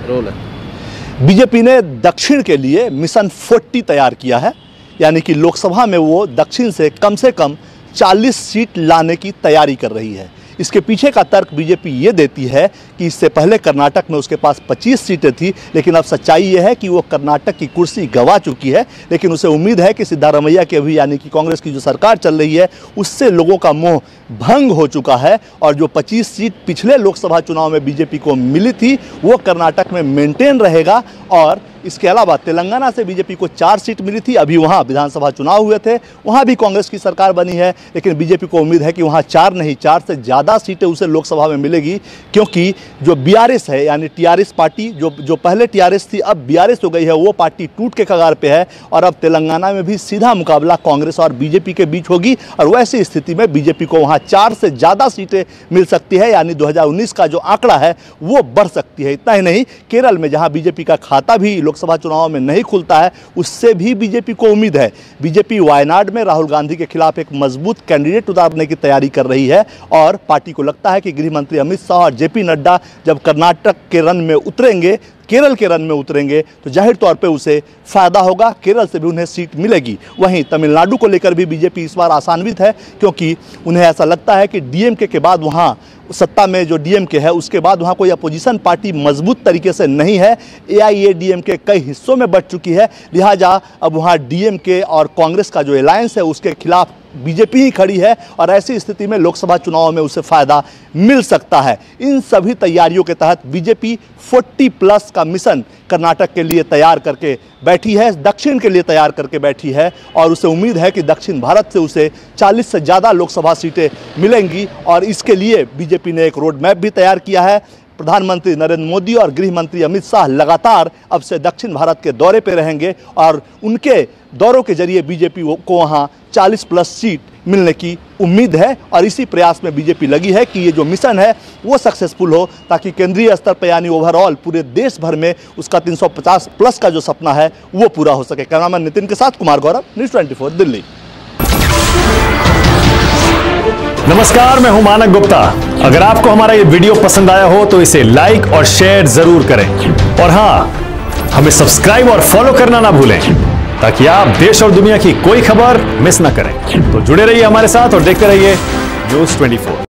Role है। BJP ने दक्षिण के लिए मिशन 40 तैयार किया है, यानी कि लोकसभा में वो दक्षिण से कम 40 सीट लाने की तैयारी कर रही है। इसके पीछे का तर्क बीजेपी ये देती है कि इससे पहले कर्नाटक में उसके पास 25 सीटें थी, लेकिन अब सच्चाई ये है कि वो कर्नाटक की कुर्सी गंवा चुकी है। लेकिन उसे उम्मीद है कि सिद्धारमैया की अभी यानी कि कांग्रेस की जो सरकार चल रही है उससे लोगों का मोह भंग हो चुका है, और जो 25 सीट पिछले लोकसभा चुनाव में बीजेपी को मिली थी वो कर्नाटक में मेंटेन रहेगा। और इसके अलावा तेलंगाना से बीजेपी को 4 सीट मिली थी, अभी वहाँ विधानसभा चुनाव हुए थे, वहाँ भी कांग्रेस की सरकार बनी है, लेकिन बीजेपी को उम्मीद है कि वहाँ 4 नहीं 4 से ज़्यादा सीटें उसे लोकसभा में मिलेगी, क्योंकि जो बीआरएस है यानी टीआरएस पार्टी जो पहले टीआरएस थी अब बीआरएस हो गई है, वो पार्टी टूट के कगार पे है, और अब तेलंगाना में भी सीधा मुकाबला कांग्रेस और बीजेपी के बीच होगी। और वैसी स्थिति में बीजेपी को वहाँ 4 से ज़्यादा सीटें मिल सकती है, यानी 2019 का जो आंकड़ा है वो बढ़ सकती है। इतना ही नहीं, केरल में जहाँ बीजेपी का खाता भी लोकसभा चुनाव में नहीं खुलता है, उससे भी बीजेपी को उम्मीद है। बीजेपी वायनाड में राहुल गांधी के खिलाफ एक मजबूत कैंडिडेट उतारने की तैयारी कर रही है, और पार्टी को लगता है कि गृह मंत्री अमित शाह और जेपी नड्डा जब कर्नाटक के रन में उतरेंगे, केरल के रन में उतरेंगे, तो जाहिर तौर पे उसे फायदा होगा, केरल से भी उन्हें सीट मिलेगी। वहीं तमिलनाडु को लेकर भी बीजेपी इस बार आशान्वित है, क्योंकि उन्हें ऐसा लगता है कि डीएमके के बाद वहाँ सत्ता में जो डीएमके है उसके बाद वहाँ कोई अपोजिशन पार्टी मजबूत तरीके से नहीं है। एआईएडीएमके कई हिस्सों में बंट चुकी है, लिहाजा अब वहाँ डीएमके और कांग्रेस का जो अलायंस है उसके खिलाफ बीजेपी ही खड़ी है, और ऐसी स्थिति में लोकसभा चुनाव में उसे फायदा मिल सकता है। इन सभी तैयारियों के तहत बीजेपी 40+ का मिशन कर्नाटक के लिए तैयार करके बैठी है, दक्षिण के लिए तैयार करके बैठी है, और उसे उम्मीद है कि दक्षिण भारत से उसे 40 से ज़्यादा लोकसभा सीटें मिलेंगी। और इसके लिए बीजेपी ने एक रोड मैप भी तैयार किया है। प्रधानमंत्री नरेंद्र मोदी और गृह मंत्री अमित शाह लगातार अब से दक्षिण भारत के दौरे पे रहेंगे, और उनके दौरों के जरिए बीजेपी को वहाँ 40+ सीट मिलने की उम्मीद है। और इसी प्रयास में बीजेपी लगी है कि ये जो मिशन है वो सक्सेसफुल हो, ताकि केंद्रीय स्तर पर यानी ओवरऑल पूरे देश भर में उसका 350+ का जो सपना है वो पूरा हो सके। कैमरामैन नितिन के साथ कुमार गौरव, न्यूज़ 24 दिल्ली। नमस्कार, मैं हूं मानक गुप्ता। अगर आपको हमारा ये वीडियो पसंद आया हो तो इसे लाइक और शेयर जरूर करें, और हां, हमें सब्सक्राइब और फॉलो करना ना भूलें, ताकि आप देश और दुनिया की कोई खबर मिस ना करें। तो जुड़े रहिए हमारे साथ और देखते रहिए न्यूज़ 24।